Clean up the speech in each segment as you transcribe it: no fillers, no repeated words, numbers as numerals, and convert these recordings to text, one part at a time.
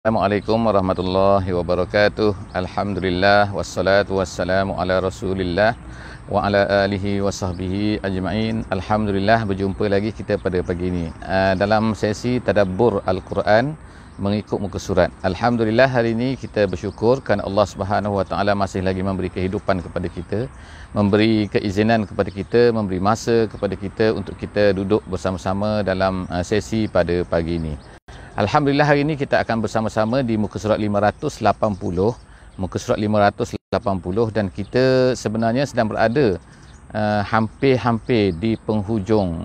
Assalamualaikum warahmatullahi wabarakatuh. Alhamdulillah wassalatu wassalamu ala Rasulillah wa ala alihi wa sahbihi ajma'in. Alhamdulillah berjumpa lagi kita pada pagi ini dalam sesi tadabbur Al-Quran mengikut muka surat. Alhamdulillah hari ini kita bersyukur kerana Allah Subhanahu wa taala masih lagi memberi kehidupan kepada kita, memberi keizinan kepada kita, memberi masa kepada kita untuk kita duduk bersama-sama dalam sesi pada pagi ini. Alhamdulillah hari ini kita akan bersama-sama di muka surat 580, muka surat 580, dan kita sebenarnya sedang berada hampir-hampir di penghujung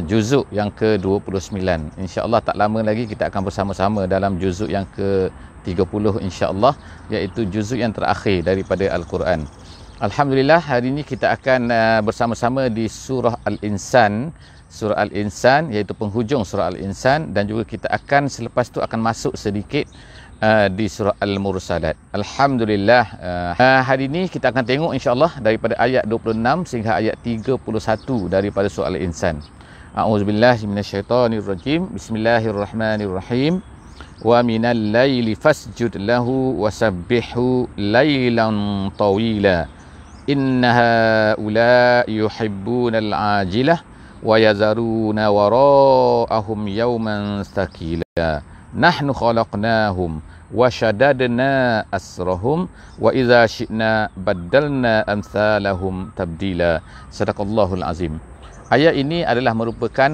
juzuk yang ke-29. InsyaAllah tak lama lagi kita akan bersama-sama dalam juzuk yang ke-30 insyaAllah, iaitu juzuk yang terakhir daripada Al-Quran. Alhamdulillah hari ini kita akan bersama-sama di surah Al-Insan, surah Al-Insan, iaitu penghujung surah Al-Insan, dan juga kita akan selepas tu akan masuk sedikit di surah Al-Mursalat. Alhamdulillah hari ini kita akan tengok insyaAllah daripada ayat 26 sehingga ayat 31 daripada surah Al-Insan. A'udzubillahi minasyaitonirrajim. Bismillahirrahmanirrahim. Wa minal laili fasjud lahu wasabbihu lailan tawila. Inna haula'i yuhibbunal ajilah wa yazaruna wara'ahum yawman thaqila. Nahnu khalaqnahum wa shaddadna asrahum wa idza syi'na baddalna amsalahum tabdila. Sadaqallahul azim. Ayat ini adalah merupakan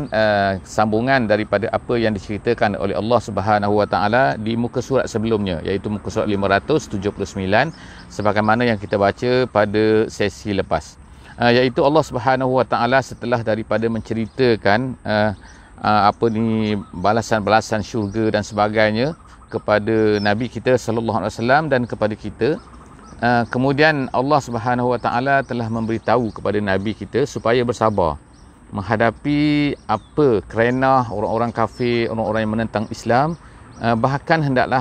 sambungan daripada apa yang diceritakan oleh Allah Subhanahu wa taala di muka surat sebelumnya, iaitu muka surat 579, sebagaimana yang kita baca pada sesi lepas. Iaitu Allah Subhanahu wa taala setelah daripada menceritakan balasan-balasan syurga dan sebagainya kepada Nabi kita sallallahu alaihi wasallam dan kepada kita, kemudian Allah Subhanahu wa taala telah memberitahu kepada Nabi kita supaya bersabar menghadapi apa kerenah orang-orang kafir, orang-orang yang menentang Islam, bahkan hendaklah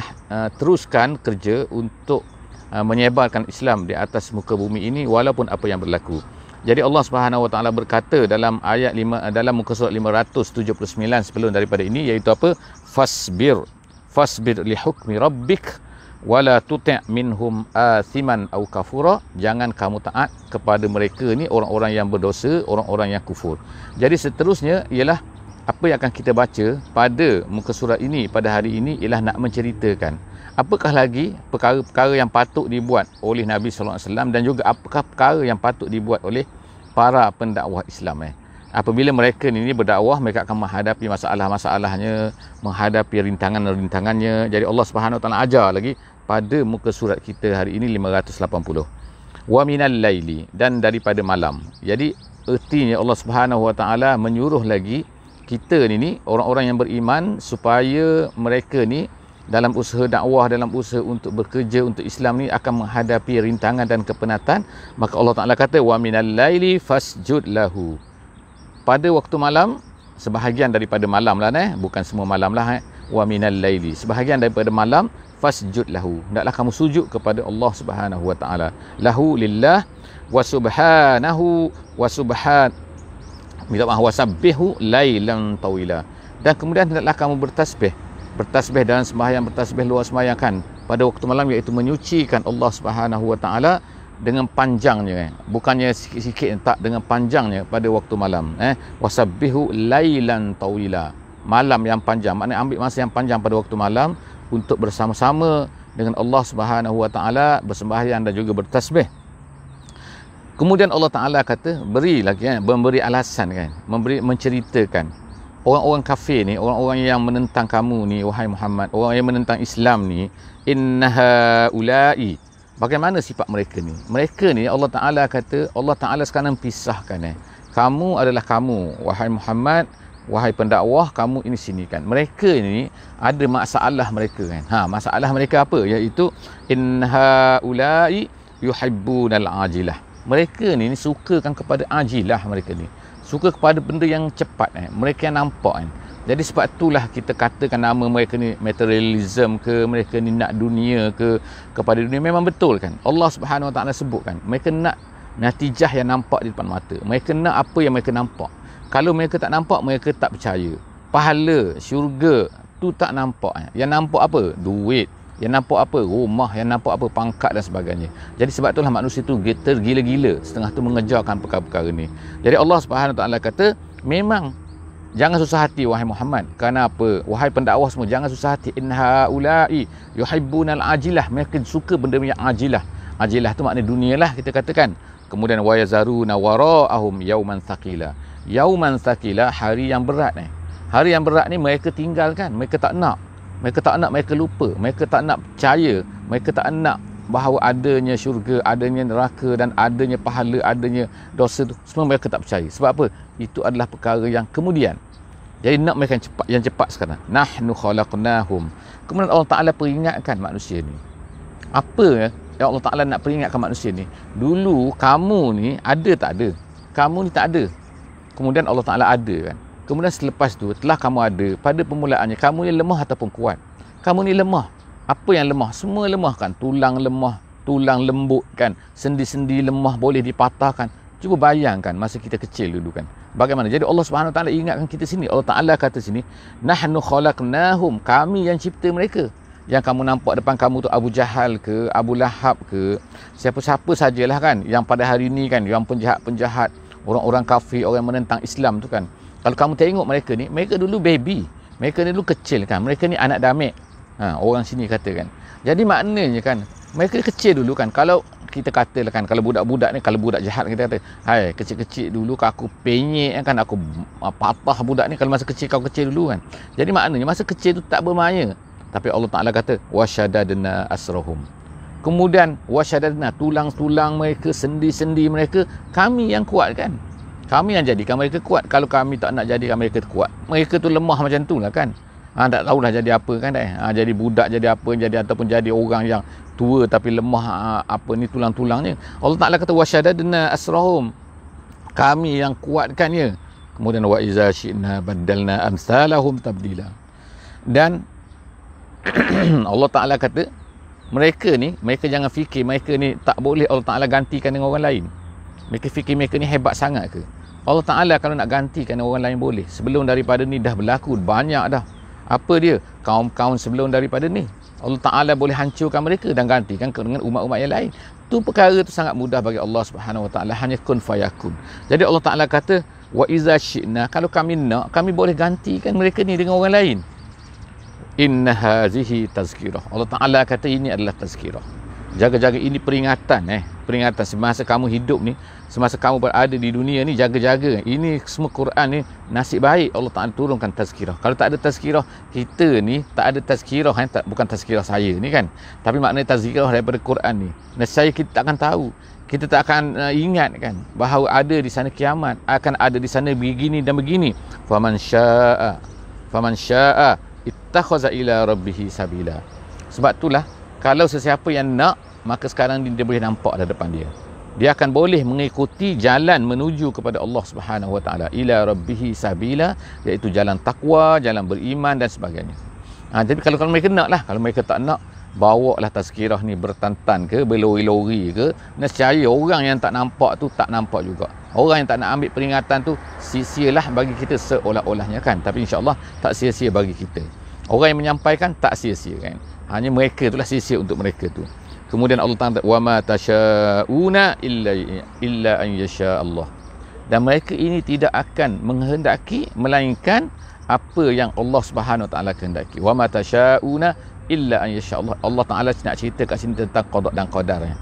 teruskan kerja untuk menyebarkan Islam di atas muka bumi ini walaupun apa yang berlaku. Jadi Allah Subhanahu wa taala berkata dalam ayat 5 dalam muka surat 579 sebelum daripada ini, iaitu apa? Fasbir li hukmi rabbik wala tuti' minhum athiman au kafura. Jangan kamu taat kepada mereka ni, orang-orang yang berdosa, orang-orang yang kufur. Jadi seterusnya ialah apa yang akan kita baca pada muka surat ini pada hari ini ialah nak menceritakan apakah lagi perkara-perkara yang patut dibuat oleh Nabi sallallahu alaihi wasallam, dan juga apakah perkara yang patut dibuat oleh para pendakwah Islam. Apabila mereka ini berdakwah, mereka akan menghadapi masalah-masalahnya, menghadapi rintangan-rintangannya. Jadi Allah Subhanahu wa taala ajar lagi pada muka surat kita hari ini 580. Wa minal laili, dan daripada malam. Jadi ertinya Allah Subhanahu wa taala menyuruh lagi kita ni orang-orang yang beriman supaya mereka ni dalam usaha dakwah, dalam usaha untuk bekerja untuk Islam ni akan menghadapi rintangan dan kepenatan. Maka Allah Taala kata wa minal laili fasjud lahu. Pada waktu malam, sebahagian daripada malam lah, bukan semua malam lah. Wa minal laili, sebahagian daripada malam, fasjud lahu, hendaklah kamu sujud kepada Allah Subhanahu wa taala. Lahu lillah wa subhanahu wa wasabbihu lailan tawila. Dan kemudian hendaklah kamu bertasbih dalam sembahyang, bertasbih luar sembahyang kan pada waktu malam, iaitu menyucikan Allah Subhanahu wa taala dengan panjangnya, bukannya sikit-sikit, tak, dengan panjangnya pada waktu malam. Wasabbihu lailan tawila, malam yang panjang, maknanya ambil masa yang panjang pada waktu malam untuk bersama-sama dengan Allah Subhanahu wa taala bersembahyang dan juga bertasbih. Kemudian Allah Taala kata, beri lagi memberi alasan menceritakan orang-orang kafir ni, orang-orang yang menentang kamu ni wahai Muhammad, orang yang menentang Islam ni, innaha ulai, bagaimana sifat mereka ni? Mereka ni Allah Taala kata, Allah Taala sekarang pisahkan kamu adalah kamu wahai Muhammad, wahai pendakwah, kamu ini sini kan. Mereka ni ada masalah mereka kan. Masalah mereka apa? Iaitu innaha ulai yuhibbunal ajilah. Mereka ni sukakan kepada ajilah, mereka ni suka kepada benda yang cepat, mereka yang nampak. Jadi sebab itulah kita katakan nama mereka ni materialism ke, mereka ni nak dunia ke, kepada dunia. Memang betul kan, Allah Subhanahu wa taala sebutkan mereka nak natijah yang nampak di depan mata, mereka nak apa yang mereka nampak. Kalau mereka tak nampak, mereka tak percaya. Pahala, syurga, itu tak nampak. Yang nampak apa? Duit. Yang nampak apa? Rumah. Yang nampak apa? Pangkat dan sebagainya. Jadi sebab itulah manusia itu tergila-gila, setengah tu mengejarkan perkara-perkara ni. Jadi Allah Subhanahu Wa Taala kata, memang jangan susah hati wahai Muhammad. Kerana apa? Wahai pendakwah semua, jangan susah hati. Inna haula'i yuhibbunal ajilah. Mereka suka benda yang ajilah. Ajilah tu makna dunia lah kita katakan. Kemudian wa yazaruna wara'ahum yauman thaqila. Yauman thaqila, hari yang berat ni. Hari yang berat ni mereka tinggalkan, mereka tak nak. Mereka tak nak, mereka lupa. Mereka tak nak percaya. Mereka tak nak bahawa adanya syurga, adanya neraka dan adanya pahala, adanya dosa tu. Semua mereka tak percaya. Sebab apa? Itu adalah perkara yang kemudian. Jadi nak mereka yang cepat sekarang. Nahnu khalaqnahum. Kemudian Allah Ta'ala peringatkan manusia ni. Apa yang Allah Ta'ala nak peringatkan manusia ni? Dulu kamu ni ada tak ada? Kamu ni tak ada. Kemudian Allah Ta'ala ada kan. Kemudian selepas tu, telah kamu ada, pada permulaannya, kamu ni lemah ataupun kuat? Kamu ni lemah. Apa yang lemah? Semua lemah kan. Tulang lemah, tulang lembut kan. Sendi-sendi lemah boleh dipatahkan. Cuba bayangkan masa kita kecil dulu kan. Bagaimana? Jadi Allah Subhanahu Wa Taala ingatkan kita sini. Allah Ta'ala kata sini, nahnu khalaqnahum. Kami yang cipta mereka. Yang kamu nampak depan kamu tu Abu Jahal ke, Abu Lahab ke, siapa-siapa sajalah kan. Yang pada hari ni kan, yang penjahat-penjahat, orang-orang kafir, orang menentang Islam tu kan. Kalau kamu tengok mereka ni, mereka dulu baby. Mereka ni dulu kecil kan. Mereka ni anak damek. Orang sini kata kan. Jadi maknanya kan, mereka kecil dulu kan. Kalau kita katalah kan, kalau budak-budak ni, kalau budak jahat kita kata, hai, kecil-kecil dulu aku penyek kan, aku patah budak ni kalau masa kecil kau kecil dulu kan. Jadi maknanya masa kecil tu tak bermaya. Tapi Allah Ta'ala kata, wasyadadna asrahum. Kemudian, wasyadadna, tulang-tulang mereka, sendi-sendi mereka, kami yang kuat kan. Kami yang jadikan mereka kuat. Kalau kami tak nak jadikan mereka kuat, mereka tu lemah macam tu lah kan. Tak tahulah jadi apa kan. Jadi budak jadi apa, jadi ataupun jadi orang yang tua tapi lemah apa ni tulang-tulangnya. Allah Ta'ala kata wasyadadna asrahum. Kami yang kuatkannya. Kemudian wa iza syi'na badalna amsalahum tabdila. Dan Allah Ta'ala kata mereka ni, mereka jangan fikir mereka ni tak boleh Allah Ta'ala gantikan dengan orang lain. Mereka fikir mereka ni hebat sangat ke? Allah Ta'ala kalau nak gantikan orang lain boleh. Sebelum daripada ni dah berlaku banyak dah. Apa dia? Kaum-kaum sebelum daripada ni. Allah Ta'ala boleh hancurkan mereka dan gantikan dengan umat-umat yang lain. Tu perkara tu sangat mudah bagi Allah Subhanahu Wa Ta'ala. Hanya kun fayakun. Jadi Allah Ta'ala kata, wa iza syi'na, kalau kami nak, kami boleh gantikan mereka ni dengan orang lain. Inna hazihi tazkirah. Allah Ta'ala kata ini adalah tazkirah. Jaga-jaga, ini peringatan peringatan semasa kamu hidup ni, semasa kamu berada di dunia ni, jaga-jaga. Ini semua Quran ni nasib baik Allah Ta'ala turunkan tazkirah. Kalau tak ada tazkirah, kita ni tak ada tazkirah bukan tazkirah saya ni kan, tapi maknanya tazkirah daripada Quran ni. Nescaya kita tak akan tahu, kita tak akan ingat kan bahawa ada di sana kiamat, akan ada di sana begini dan begini. Faman syaa ittakhaza ila rabbih sabila. Sebab itulah kalau sesiapa yang nak, maka sekarang dia boleh nampak dah depan dia. Dia akan boleh mengikuti jalan menuju kepada Allah Subhanahu Wa Taala, ila rabbihi sabila, iaitu jalan takwa, jalan beriman dan sebagainya. Jadi kalau mereka nak lah, kalau mereka tak nak, bawalah tazkirah ni bertantan ke, berlori-lori ke, nescaya orang yang tak nampak tu tak nampak juga. Orang yang tak nak ambil peringatan tu sia-sialah bagi kita seolah-olahnya kan, tapi insya-Allah tak sia-sia bagi kita. Orang yang menyampaikan tak sia-sia kan. Hanya mereka itulah sia-sia untuk mereka tu. Kemudian Allah Ta'ala, wa ma tasyauna illa an yasha Allah. Dan mereka ini tidak akan menghendaki melainkan apa yang Allah Subhanahu Wa Taala kehendaki. Wa ma tasyauna illa an yasha Allah. Allah Ta'ala nak cerita kat sini tentang qada dan qadar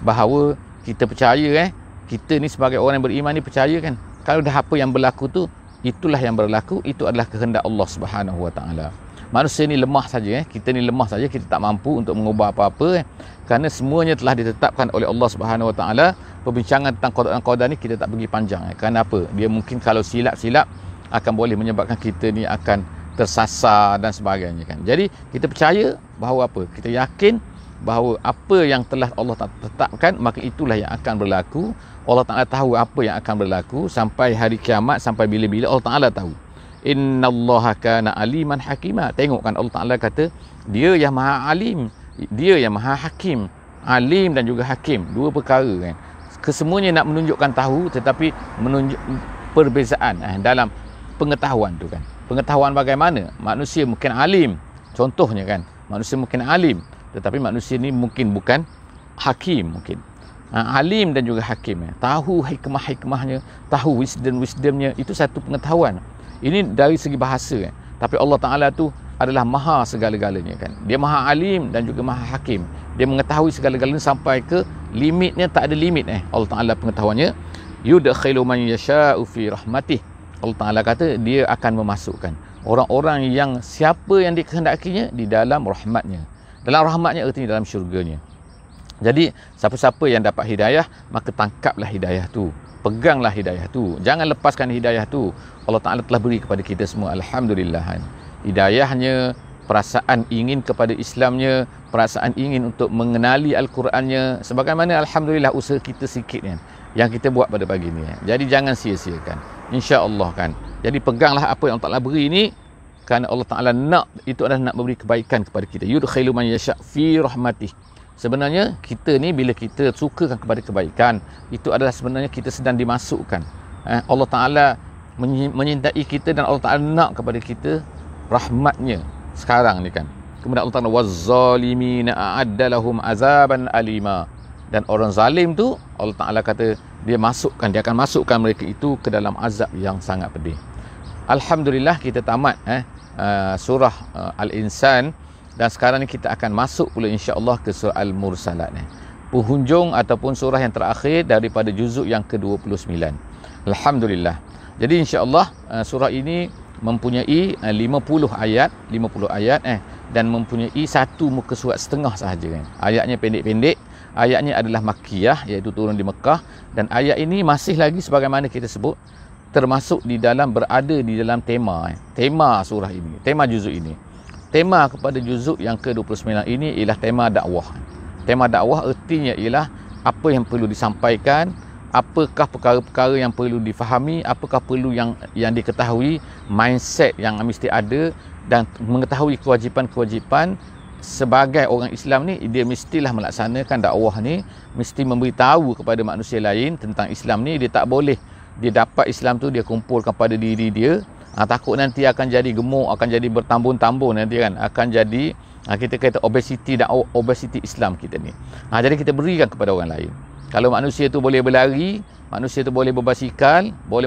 bahawa kita percaya kita ni sebagai orang yang beriman ni percaya kan, kalau dah apa yang berlaku tu, itulah yang berlaku, itu adalah kehendak Allah Subhanahu Wa Taala. Manusia ni lemah saja kita ni lemah saja, kita tak mampu untuk mengubah apa-apa kerana semuanya telah ditetapkan oleh Allah Subhanahu Wa Taala. Perbincangan tentang qada dan qadar ni kita tak pergi panjang kerana apa? Dia mungkin kalau silap-silap akan boleh menyebabkan kita ni akan tersasar dan sebagainya kan. Jadi kita percaya bahawa apa? Kita yakin bahawa apa yang telah Allah tetapkan, maka itulah yang akan berlaku. Allah Ta'ala tahu apa yang akan berlaku sampai hari kiamat, sampai bila-bila Allah Ta'ala tahu. Innallaha kana aliman hakima. Tengok kan Allah Ta'ala kata dia yang maha alim, dia yang maha hakim. Alim dan juga hakim, dua perkara kan. Kesemuanya nak menunjukkan tahu, tetapi menunjuk perbezaan dalam pengetahuan tu kan. Pengetahuan bagaimana? Manusia mungkin alim. Contohnya kan, manusia mungkin alim, tetapi manusia ni mungkin bukan hakim mungkin. Alim dan juga hakim, tahu hikmah-hikmahnya, tahu wisdomnya, itu satu pengetahuan. Ini dari segi bahasa, tapi Allah Ta'ala tu adalah maha segala-galanya kan. Dia maha alim dan juga maha hakim. Dia mengetahui segala-galanya sampai ke limitnya, tak ada limit Allah Ta'ala pengetahuannya. Yudkhilu man yasha'u fi rahmatih. Allah Ta'ala kata dia akan memasukkan orang-orang yang siapa yang dikehendakinya di dalam rahmatnya. Dalam rahmatnya artinya dalam syurganya. Jadi siapa-siapa yang dapat hidayah, maka tangkaplah hidayah tu, peganglah hidayah tu, jangan lepaskan hidayah tu. Allah Ta'ala telah beri kepada kita semua, alhamdulillah. Hidayahnya, perasaan ingin kepada Islamnya, perasaan ingin untuk mengenali Al-Qurannya, sebagaimana alhamdulillah usaha kita sikit kan, yang kita buat pada pagi ni. Jadi jangan sia-siakan, insya-Allah kan. Jadi peganglah apa yang Allah Ta'ala beri ini, kerana Allah Ta'ala nak, itu adalah nak memberi kebaikan kepada kita. Yudkhilu man yasha' fi rahmatih. Sebenarnya kita ni bila kita sukakan kepada kebaikan, itu adalah sebenarnya kita sedang dimasukkan. Allah Ta'ala menyintai kita dan Allah Ta'ala nak kepada kita rahmatnya sekarang ni kan. Kemudian Allah Ta'ala wazzalimina a'adda lahum azaban alima. Dan orang zalim tu Allah Ta'ala kata dia akan masukkan mereka itu ke dalam azab yang sangat pedih. Alhamdulillah kita tamat surah Al-Insan. Dan sekarang ni kita akan masuk pula insya-Allah ke surah Al-Mursalat. Penghujung ataupun surah yang terakhir daripada juzuk yang ke-29. Alhamdulillah. Jadi insya-Allah surah ini mempunyai 50 ayat dan mempunyai satu muka surat setengah sahaja kan. Ayatnya pendek-pendek. Ayatnya adalah Makkiyah, iaitu turun di Mekah, dan ayat ini masih lagi sebagaimana kita sebut termasuk berada di dalam tema surah ini, tema juzuk ini. Tema kepada juzuk yang ke-29 ini ialah tema dakwah. Tema dakwah artinya ialah apa yang perlu disampaikan, apakah perkara-perkara yang perlu difahami, apakah perlu yang diketahui, mindset yang mesti ada, dan mengetahui kewajipan-kewajipan sebagai orang Islam ni. Dia mestilah melaksanakan dakwah ni, mesti memberitahu kepada manusia lain tentang Islam ni. Dia tak boleh dia dapat Islam tu dia kumpulkan pada diri dia. Takut nanti akan jadi gemuk, akan jadi bertambun-tambun nanti kan, akan jadi kita kata obesiti dan obesiti Islam kita ni. Jadi kita berikan kepada orang lain. Kalau manusia tu boleh berlari, manusia tu boleh berbasikal, boleh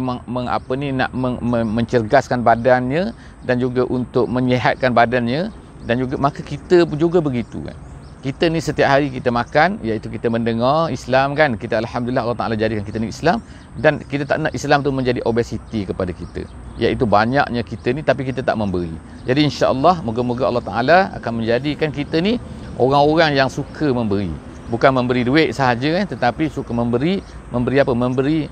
mencergaskan badannya dan juga untuk menyihatkan badannya, dan juga maka kita juga begitu kan. Kita ni setiap hari kita makan, iaitu kita mendengar Islam kan. Kita alhamdulillah Allah Ta'ala jadikan kita ni Islam, dan kita tak nak Islam tu menjadi obesiti kepada kita, iaitu banyaknya kita ni tapi kita tak memberi. Jadi insya-Allah moga-moga Allah Ta'ala akan menjadikan kita ni orang-orang yang suka memberi. Bukan memberi duit sahaja kan, tetapi suka memberi apa? Memberi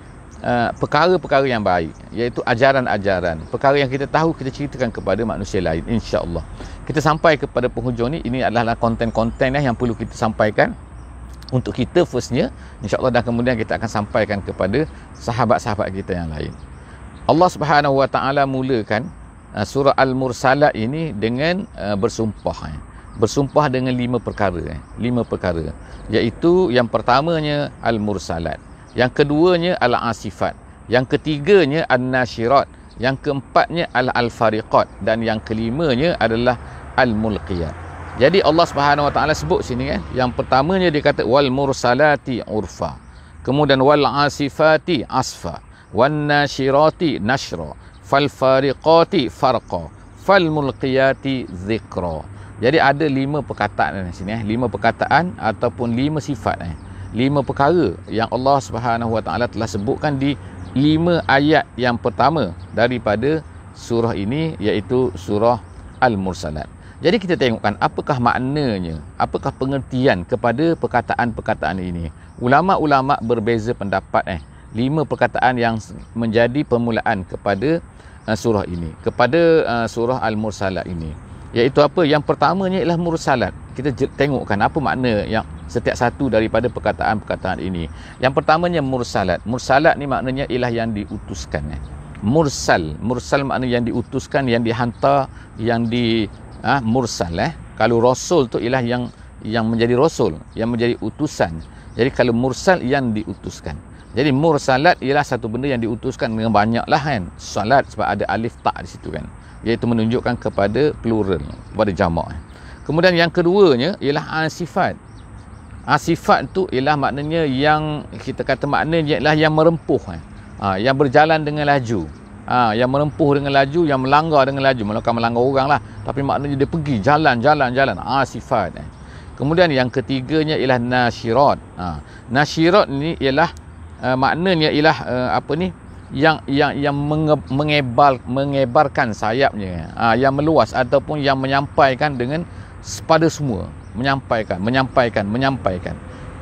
perkara-perkara yang baik, iaitu ajaran-ajaran, perkara yang kita tahu kita ceritakan kepada manusia lain insya-Allah. Kita sampai kepada penghujung ni, ini adalah konten-konten yang perlu kita sampaikan untuk kita firstnya insya-Allah, dan kemudian kita akan sampaikan kepada sahabat-sahabat kita yang lain. Allah Subhanahu Wa Taala mulakan surah Al-Mursalat ini dengan bersumpah. Bersumpah dengan 5 perkara, 5 perkara, iaitu yang pertamanya Al-Mursalat, yang keduanya Al-Asifat, yang ketiganya An-Nashirat, yang keempatnya Al-Fariqat, dan yang kelimanya adalah Al-Mulqiyat. Jadi Allah Subhanahu Wa Taala sebut sini kan, yang pertamanya dia kata wal mursalati urfa, kemudian wal asifati asfa, wan nashirati nashra, fal fariqati farqa, fal mulqiyati zikra. Jadi ada 5 perkataan di sini 5 perkataan ataupun 5 sifat 5 perkara yang Allah Subhanahu Wa Taala telah sebutkan di 5 ayat yang pertama daripada surah ini, iaitu surah Al-Mursalat. Jadi kita tengokkan apakah maknanya, apakah pengertian kepada perkataan-perkataan ini. Ulama-ulama berbeza pendapat 5 perkataan yang menjadi permulaan kepada surah ini, kepada surah Al-Mursalat ini. Iaitu apa? Yang pertamanya ialah mursalat. Kita tengokkan apa makna yang setiap satu daripada perkataan-perkataan ini. Yang pertamanya mursalat. Mursalat ni maknanya ialah yang diutuskan. Mursal makna yang diutuskan, yang dihantar, yang mursal. Kalau rasul tu ialah yang menjadi rasul, yang menjadi utusan. Jadi kalau mursal yang diutuskan. Jadi mursalat ialah satu benda yang diutuskan dengan banyak lah kan. Salat sebab ada alif tak di situ kan. Iaitu menunjukkan kepada plural, kepada jamak. Kemudian yang keduanya ialah asifat. Asifat tu ialah maknanya yang kita kata maknanya ialah yang merempuh kan. Yang berjalan dengan laju. Yang merempuh dengan laju, yang melanggar dengan laju. Bukan melanggar orang lah, tapi maknanya dia pergi jalan. Sifat. Kemudian yang ketiganya ialah nasyirat. Nasyirat ni ialah maknanya ialah yang mengebarkan sayapnya, yang meluas ataupun yang menyampaikan dengan pada semua, menyampaikan.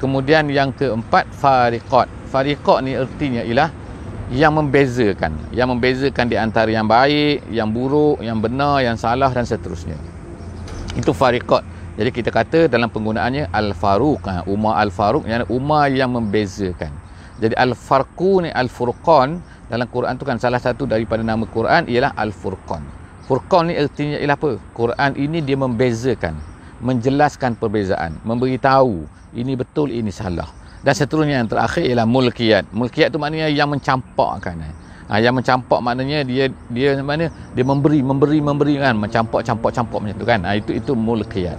Kemudian yang keempat fariqat. Fariqat ni artinya ialah yang membezakan di antara yang baik, yang buruk, yang benar, yang salah dan seterusnya. Itu fariqat. Jadi kita kata dalam penggunaannya al-faruq, Umar al-Faruq, yang Umar yang membezakan. Jadi al-farqu ni al-furqan dalam Quran tu kan salah satu daripada nama Quran ialah al-furqan. Furqan ni artinya ialah apa? Quran ini dia membezakan, menjelaskan perbezaan, memberitahu ini betul, ini salah. Dan seterusnya yang terakhir ialah mulkiyat. Mulkiyat tu maknanya yang mencampakkan. Yang mencampak maknanya dia memberi kan, mencampak macam tu kan. Itu mulkiyat.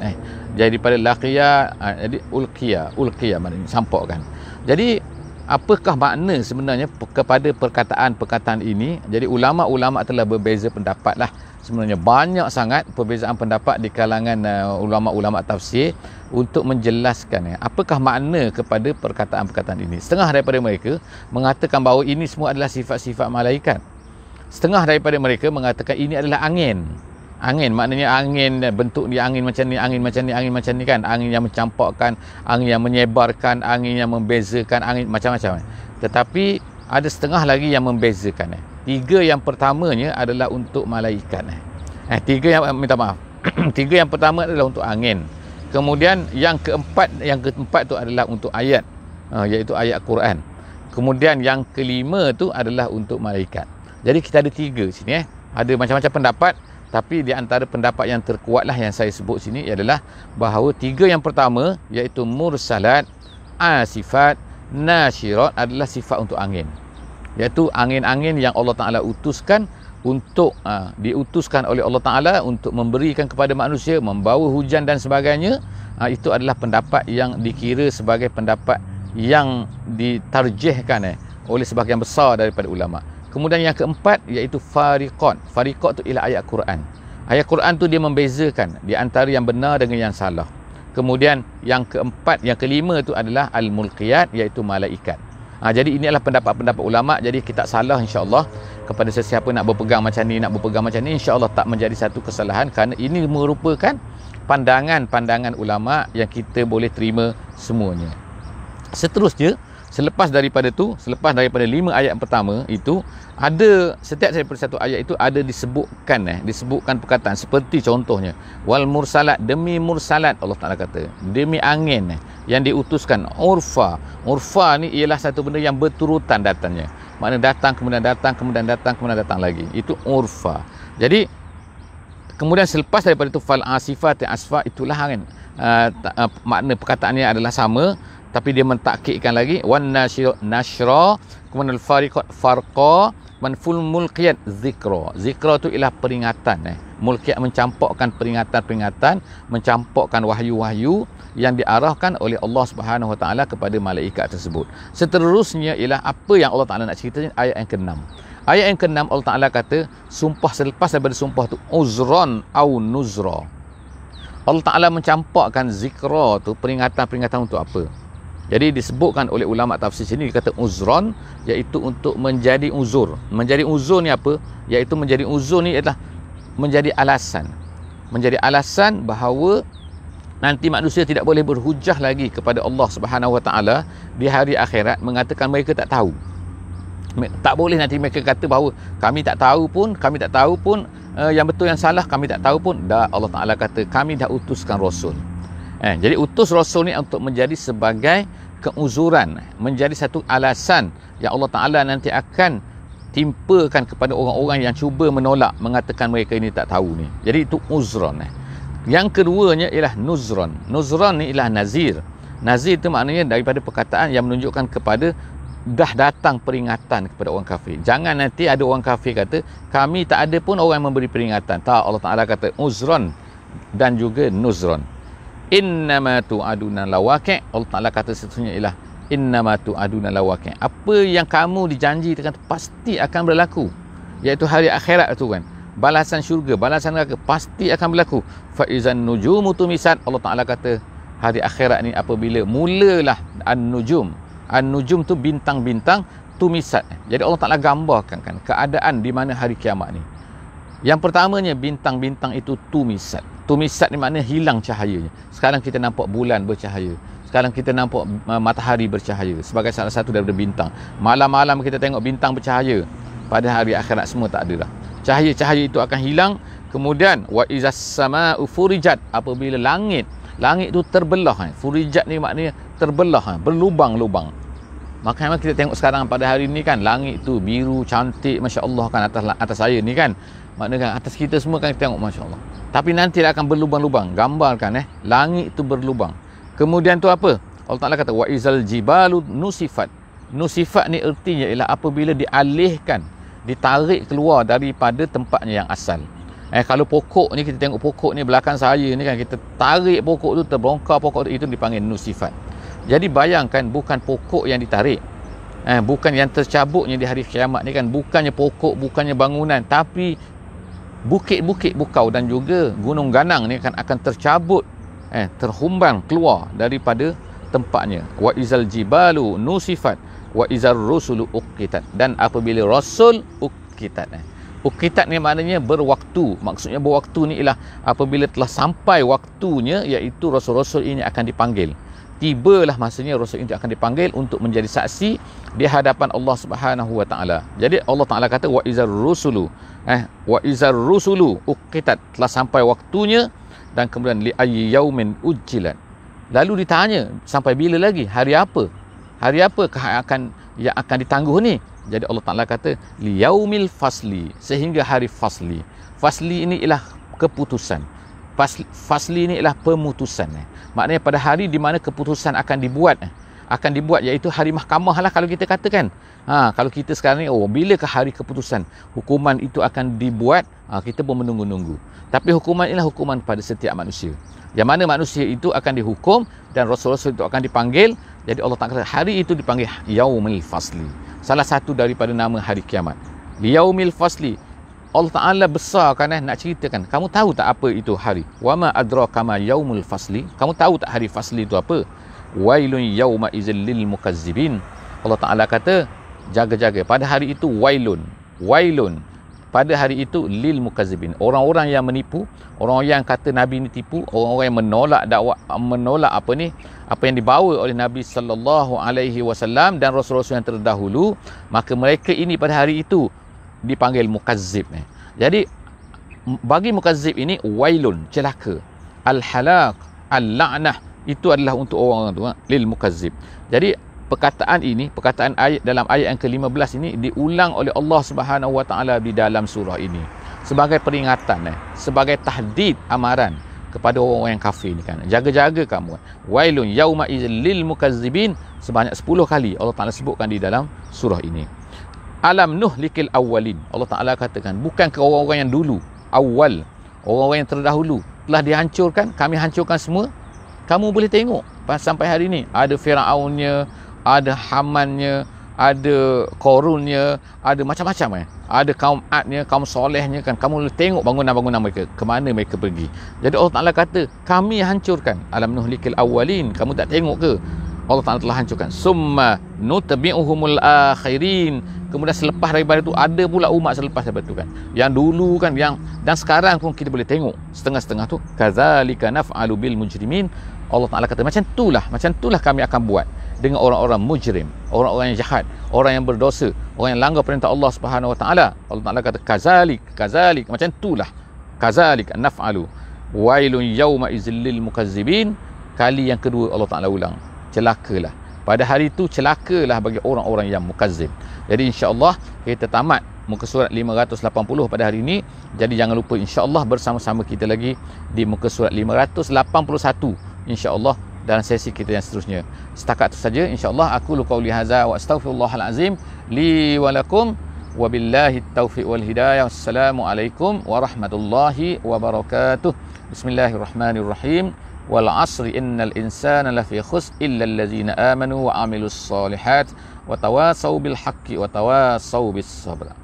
Jadi pada laqiya, jadi ulqiya maknanya campakkan. Jadi apakah makna sebenarnya kepada perkataan ini? Jadi ulama-ulama telah berbeza pendapat lah. Sebenarnya banyak sangat perbezaan pendapat di kalangan ulama-ulama tafsir untuk menjelaskan apakah makna kepada perkataan-perkataan ini. Setengah daripada mereka mengatakan bahawa ini semua adalah sifat-sifat malaikat. Setengah daripada mereka mengatakan ini adalah angin. Angin maknanya angin, bentuk dia angin macam ni kan. Angin yang mencampakkan, angin yang menyebarkan, angin yang membezakan, angin macam-macam. Tetapi ada setengah lagi yang membezakan. Tiga yang pertamanya adalah untuk malaikat. Tiga yang pertama adalah untuk angin. Kemudian yang keempat tu adalah untuk ayat, iaitu ayat Quran. Kemudian yang kelima tu adalah untuk malaikat. Jadi kita ada tiga sini. Ada macam-macam pendapat, tapi di antara pendapat yang terkuatlah yang saya sebut sini adalah bahawa tiga yang pertama iaitu mursalat, asifat, nasyirat adalah sifat untuk angin. Iaitu angin-angin yang Allah Ta'ala utuskan untuk diutuskan oleh Allah Ta'ala untuk memberikan kepada manusia, membawa hujan dan sebagainya. Itu adalah pendapat yang dikira sebagai pendapat yang ditarjihkan oleh sebahagian besar daripada ulama. Kemudian yang keempat iaitu fariqat. Fariqat tu ialah ayat Quran. Ayat Quran tu dia membezakan di antara yang benar dengan yang salah. Kemudian yang keempat, yang kelima tu adalah al-mulqiyat, iaitu malaikat. Jadi ini adalah pendapat-pendapat ulama. Jadi kita tak salah insya-Allah kepada sesiapa nak berpegang macam ni, insya-Allah tak menjadi satu kesalahan, kerana ini merupakan pandangan-pandangan ulama yang kita boleh terima semuanya. Seterusnya, selepas daripada 5 ayat yang pertama itu, ada setiap daripada satu ayat itu ada disebutkan perkataan seperti contohnya wal mursalat, demi mursalat Allah Taala kata, demi angin yang diutuskan. Urfa ni ialah satu benda yang berturutan datangnya. Maknanya datang kemudian datang lagi. Itu urfa. Jadi kemudian selepas daripada itu fal asifat asfa, itulah kan makna perkataannya adalah sama, tapi dia mentakkidkan lagi wan nashra, kemudian al-fariqat farqa, manful mulqiyat zikra tu ialah peringatan. Mulqiyat mencampakkan peringatan, mencampakkan wahyu-wahyu yang diarahkan oleh Allah Subhanahu Wa Taala kepada malaikat tersebut. Seterusnya ialah apa yang Allah Taala nak ceritakan, ayat yang ke-6. Ayat yang ke-6 Allah Taala kata sumpah, selepas daripada sumpah tu uzran au nuzra. Allah Taala mencampakkan zikra tu, peringatan untuk apa? Jadi disebutkan oleh ulama tafsir sini, dia kata uzran iaitu untuk menjadi uzur. Menjadi uzur ni apa? Iaitu menjadi uzur ni adalah menjadi alasan. Menjadi alasan bahawa nanti manusia tidak boleh berhujah lagi kepada Allah Subhanahu Wa Taala di hari akhirat mengatakan mereka tak tahu. Tak boleh nanti mereka kata bahawa kami tak tahu pun yang betul yang salah kami tak tahu pun. Dah, Allah Taala kata kami dah utuskan rasul. Jadi utus rasul ni untuk menjadi sebagai keuzuran, menjadi satu alasan yang Allah Taala nanti akan timpakan kepada orang-orang yang cuba menolak, mengatakan mereka ini tak tahu ni. Jadi itu uzran. Yang keduanya ialah nuzran. Nuzran ni ialah nazir. Nazir itu maknanya daripada perkataan yang menunjukkan kepada dah datang peringatan kepada orang kafir. Jangan nanti ada orang kafir kata, kami tak ada pun orang memberi peringatan. Tak, Allah Ta'ala kata uzron dan juga nuzron. Innama tu'aduna lawaqi'. Allah Ta'ala kata sesungguhnya ialah innama tu'aduna lawaqi'. Apa yang kamu dijanjikan pasti akan berlaku, iaitu hari akhirat tu kan. Balasan syurga, balasan neraka pasti akan berlaku. Fa izan nujumu tumisat. Allah Ta'ala kata hari akhirat ni apabila mulalah an-nujum. An-nujum tu bintang-bintang tumisat. Jadi Allah Ta'ala gambarkan kan keadaan di mana hari kiamat ni. Yang pertamanya bintang-bintang itu tumisat. Tumisat ni maknanya hilang cahayanya. Sekarang kita nampak bulan bercahaya. Sekarang kita nampak matahari bercahaya sebagai salah satu daripada bintang. Malam-malam kita tengok bintang bercahaya. Pada hari akhirat semua tak ada dah. Cahaya-cahaya itu akan hilang. Kemudian wa izas sama'u furijat. Apabila langit itu terbelah. Furijat ni maknanya terbelah, berlubang-lubang. Makanya kita tengok sekarang pada hari ni kan, langit tu biru cantik, masya-Allah kan, atas saya ni kan. Maknanya kan atas kita semua kan kita tengok masya-Allah. Tapi nanti dia akan berlubang-lubang. Gambarkan langit tu berlubang. Kemudian tu apa? Allah Ta'ala kata wa izal jibalu nusifat. Nusifat ni ertinya ialah apabila dialihkan, ditarik keluar daripada tempatnya yang asal. Kalau pokok ni, kita tengok pokok ni belakang saya ni kan, kita tarik pokok tu, terbongkar pokok tu, itu dipanggil nusifat. Jadi bayangkan, bukan pokok yang ditarik, bukan yang tercabutnya di hari kiamat ni kan, bukannya pokok, bukannya bangunan, tapi bukit-bukit bukau dan juga gunung ganang ni kan akan tercabut, terhumbang keluar daripada tempatnya. Wa izal jibalu nusifat wa izar rusulu uqitat. Dan apabila rasul uqitat. Uqitat ni maknanya berwaktu. Maksudnya berwaktu ni ialah apabila telah sampai waktunya, iaitu rasul-rasul ini akan dipanggil. Tibalah masanya rasul ini akan dipanggil untuk menjadi saksi di hadapan Allah Subhanahu wa taala. Jadi Allah Taala kata wa izar rusulu uqitat, telah sampai waktunya, dan kemudian li ayyi yaumin ujjilat. Lalu ditanya, sampai bila lagi? Hari apa? Hari apakah yang akan ditangguh ni? Jadi Allah Ta'ala kata liyaumil fasli, sehingga hari fasli. Fasli ini ialah keputusan. Fasli ini ialah pemutusan. Maknanya pada hari di mana keputusan akan dibuat, iaitu hari mahkamah lah kalau kita katakan. Kalau kita sekarang ni, bilakah hari keputusan? Hukuman itu akan dibuat, kita pun menunggu-nunggu. Tapi hukuman inilah hukuman pada setiap manusia. Yang mana manusia itu akan dihukum dan rasul-rasul itu akan dipanggil. Jadi Allah Ta'ala kata hari itu dipanggil yaumil fasli. Salah satu daripada nama hari kiamat. Yaumil fasli. Allah Ta'ala besarkan nak ceritakan. Kamu tahu tak apa itu hari? Wa ma adraka ma yaumul fasli. Kamu tahu tak hari fasli itu apa? Wailun yauma idzil lil mukazzibin. Allah Ta'ala kata jaga-jaga pada hari itu, wailun pada hari itu lil mukazzibin, orang-orang yang menipu, orang yang kata Nabi ni tipu, orang-orang yang menolak apa yang dibawa oleh Nabi sallallahu alaihi wasallam dan rasul-rasul yang terdahulu, maka mereka ini pada hari itu dipanggil mukazzib. Jadi bagi mukazzib ini wailun, celaka, al-halak, al-la'nah, itu adalah untuk orang-orang tu, lil mukazzib. Jadi perkataan ayat dalam ayat yang ke-15 ini diulang oleh Allah Subhanahu wa taala di dalam surah ini sebagai peringatan, sebagai tahdid, amaran kepada orang-orang yang kafir ni kan. Jaga-jaga kamu. Wailun yauma idzil lil mukazzibin, sebanyak 10 kali Allah Taala sebutkan di dalam surah ini. Alam nuhlikil awwalin. Allah Taala katakan, bukan ke orang-orang yang dulu, awal, orang-orang yang terdahulu telah dihancurkan, kami hancurkan semua. Kamu boleh tengok sampai hari ini ada Firaunnya, ada Hamannya, ada Korunnya, ada macam-macam ada kaum Adnya, kaum Solehnya kan. Kamu boleh tengok bangunan-bangunan mereka, ke mana mereka pergi. Jadi Allah Ta'ala kata kami hancurkan. Alam nuhlikil awwalin, kamu tak tengok ke? Allah Ta'ala telah hancurkan. Summa nutbi'uhumul akhirin. Kemudian selepas daripada itu ada pula umat selepas daripada itu kan. Yang dulu kan, dan sekarang pun kita boleh tengok setengah-setengah tu. Kadzalika naf'alu bil mujrimin. Allah Ta'ala kata macam itulah kami akan buat dengan orang-orang mujrim, orang-orang yang jahat, orang yang berdosa, orang yang langgar perintah Allah Subhanahu wa taala. Allah Ta'ala kata kadzalik, macam itulah. Kadzalik naf'alu. Wailun yauma idzil lil mukazzibin. Kali yang kedua Allah Ta'ala ulang. Celakalah. Pada hari itu celakalah bagi orang-orang yang mukazzib. Jadi insya-Allah kita tamat muka surat 580 pada hari ini. Jadi jangan lupa insya-Allah bersama-sama kita lagi di muka surat 581 insya-Allah dalam sesi kita yang seterusnya. Setakat itu saja, insya-Allah aku qauli hadza wa astaghfirullahal azim li wa lakum wa billahi taufiq wal hidayah. Wassalamualaikum warahmatullahi wabarakatuh. Bismillahirrahmanirrahim. Wal 'asri innal insana lafi khusr illa allazina amanu wa 'amilus solihat wa tawassaw bil haqqi wa tawassaw bis sabr.